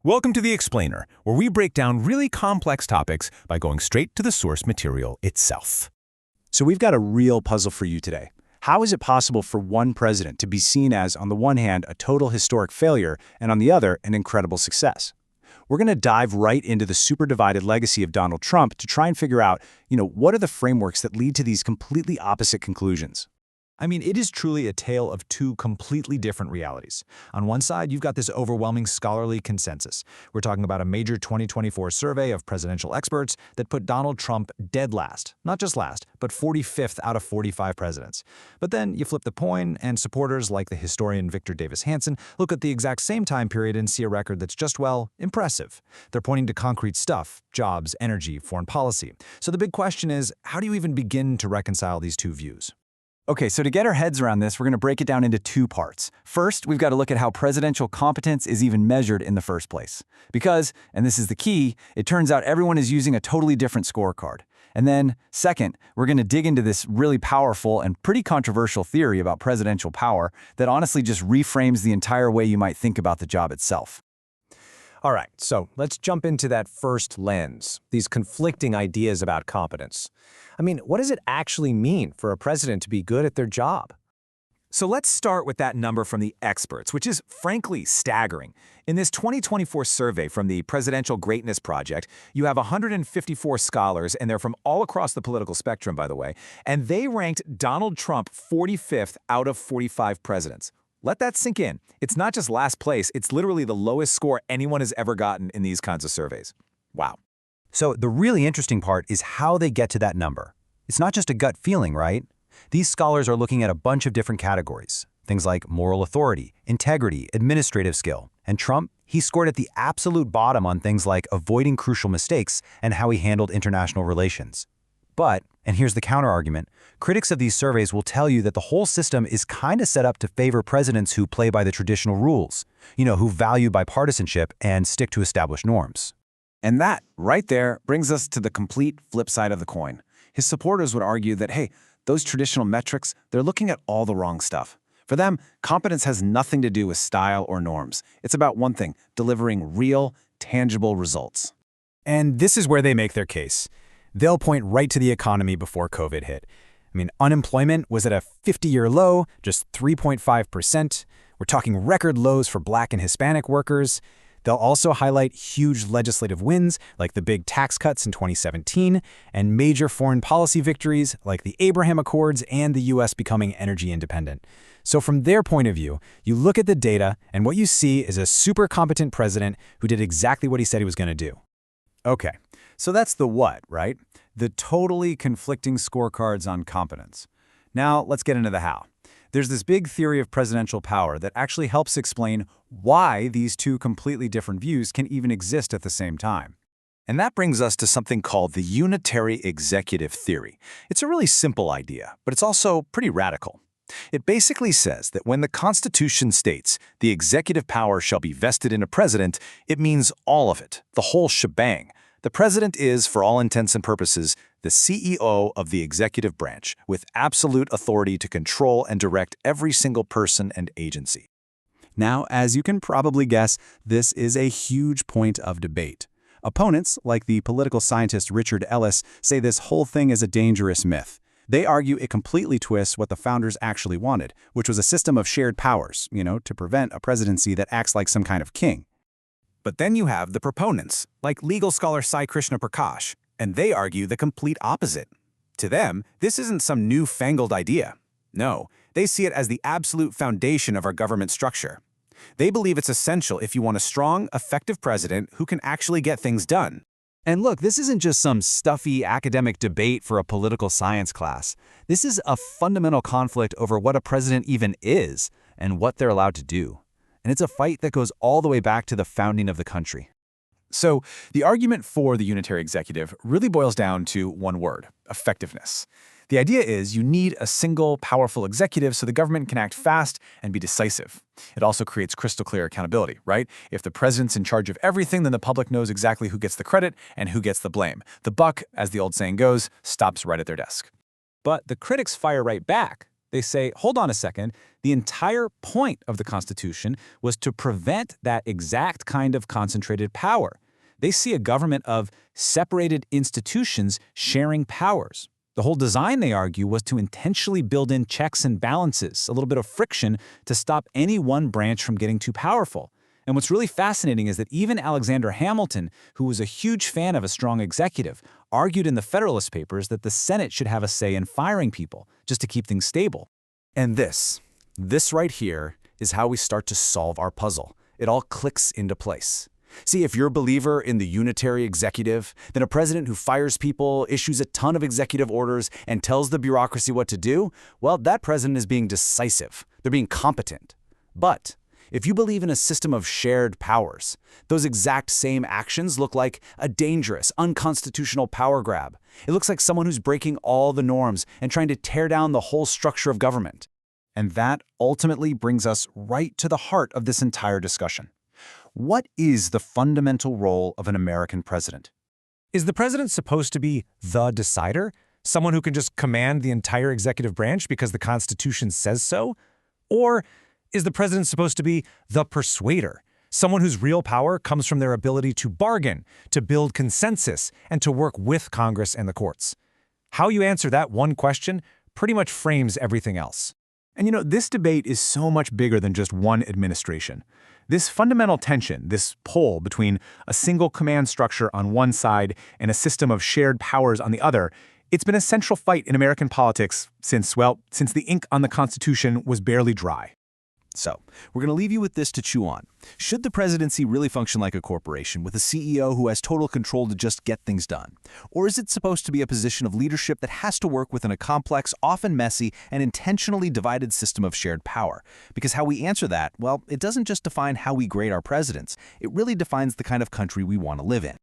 Welcome to The Explainer, where we break down really complex topics by going straight to the source material itself. So we've got a real puzzle for you today. How is it possible for one president to be seen as, on the one hand, a total historic failure, and on the other, an incredible success? We're going to dive right into the super divided legacy of Donald Trump to try and figure out, what are the frameworks that lead to these completely opposite conclusions? I mean, it is truly a tale of two completely different realities. On one side, you've got this overwhelming scholarly consensus. We're talking about a major 2024 survey of presidential experts that put Donald Trump dead last. Not just last, but 45th out of 45 presidents. But then you flip the coin, and supporters like the historian Victor Davis Hanson look at the exact same time period and see a record that's just, well, impressive. They're pointing to concrete stuff: jobs, energy, foreign policy. So the big question is, how do you even begin to reconcile these two views? Okay, so to get our heads around this, we're going to break it down into two parts. First, we've got to look at how presidential competence is even measured in the first place. Because, and this is the key, it turns out everyone is using a totally different scorecard. And then, second, we're going to dig into this really powerful and pretty controversial theory about presidential power that honestly just reframes the entire way you might think about the job itself. All right, so let's jump into that first lens, these conflicting ideas about competence. I mean, what does it actually mean for a president to be good at their job? So let's start with that number from the experts, which is frankly staggering. In this 2024 survey from the Presidential Greatness Project, you have 154 scholars, and they're from all across the political spectrum, by the way, and they ranked Donald Trump 45th out of 45 presidents. Let that sink in. It's not just last place, it's literally the lowest score anyone has ever gotten in these kinds of surveys. Wow. So the really interesting part is how they get to that number. It's not just a gut feeling, right? These scholars are looking at a bunch of different categories. Things like moral authority, integrity, administrative skill. And Trump, he scored at the absolute bottom on things like avoiding crucial mistakes and how he handled international relations. But, and here's the counter-argument, critics of these surveys will tell you that the whole system is kind of set up to favor presidents who play by the traditional rules, who value bipartisanship and stick to established norms. And that, right there, brings us to the complete flip side of the coin. His supporters would argue that, hey, those traditional metrics, they're looking at all the wrong stuff. For them, competence has nothing to do with style or norms. It's about one thing: delivering real, tangible results. And this is where they make their case. They'll point right to the economy before COVID hit. I mean, unemployment was at a 50-year low, just 3.5%. We're talking record lows for Black and Hispanic workers. They'll also highlight huge legislative wins, like the big tax cuts in 2017, and major foreign policy victories, like the Abraham Accords and the U.S. becoming energy independent. So from their point of view, you look at the data, and what you see is a super competent president who did exactly what he said he was going to do. Okay, so that's the what, right? The totally conflicting scorecards on competence. Now, let's get into the how. There's this big theory of presidential power that actually helps explain why these two completely different views can even exist at the same time. And that brings us to something called the Unitary executive theory. It's a really simple idea, but it's also pretty radical. It basically says that when the Constitution states the executive power shall be vested in a president, it means all of it, the whole shebang. The president is, for all intents and purposes, the CEO of the executive branch, with absolute authority to control and direct every single person and agency. Now, as you can probably guess, this is a huge point of debate. Opponents, like the political scientist Richard Ellis, say this whole thing is a dangerous myth. They argue it completely twists what the founders actually wanted, which was a system of shared powers, to prevent a presidency that acts like some kind of king. But then you have the proponents, like legal scholar Sai Krishna Prakash, and they argue the complete opposite. To them, this isn't some newfangled idea. No, they see it as the absolute foundation of our government structure. They believe it's essential if you want a strong, effective president who can actually get things done. And look, this isn't just some stuffy academic debate for a political science class. This is a fundamental conflict over what a president even is and what they're allowed to do. And it's a fight that goes all the way back to the founding of the country. So the argument for the unitary executive really boils down to one word: effectiveness. The idea is you need a single, powerful executive so the government can act fast and be decisive. It also creates crystal clear accountability, right? If the president's in charge of everything, then the public knows exactly who gets the credit and who gets the blame. The buck, as the old saying goes, stops right at their desk. But the critics fire right back. They say, hold on a second, the entire point of the Constitution was to prevent that exact kind of concentrated power. They see a government of separated institutions sharing powers. The whole design, they argue, was to intentionally build in checks and balances, a little bit of friction to stop any one branch from getting too powerful. And what's really fascinating is that even Alexander Hamilton, who was a huge fan of a strong executive, argued in the Federalist Papers that the Senate should have a say in firing people, just to keep things stable. And this right here is how we start to solve our puzzle. It all clicks into place. See, if you're a believer in the unitary executive, then a president who fires people, issues a ton of executive orders, and tells the bureaucracy what to do, well, that president is being decisive. They're being competent. But if you believe in a system of shared powers, those exact same actions look like a dangerous, unconstitutional power grab. It looks like someone who's breaking all the norms and trying to tear down the whole structure of government. And that ultimately brings us right to the heart of this entire discussion. What is the fundamental role of an American president? Is the president supposed to be the decider? Someone who can just command the entire executive branch because the Constitution says so? Or is the president supposed to be the persuader? Someone whose real power comes from their ability to bargain, to build consensus, and to work with Congress and the courts? How you answer that one question pretty much frames everything else. And this debate is so much bigger than just one administration. This fundamental tension, this pull between a single command structure on one side and a system of shared powers on the other, it's been a central fight in American politics since the ink on the Constitution was barely dry. So, we're going to leave you with this to chew on. Should the presidency really function like a corporation with a CEO who has total control to just get things done? Or is it supposed to be a position of leadership that has to work within a complex, often messy, and intentionally divided system of shared power? Because how we answer that, well, it doesn't just define how we grade our presidents. It really defines the kind of country we want to live in.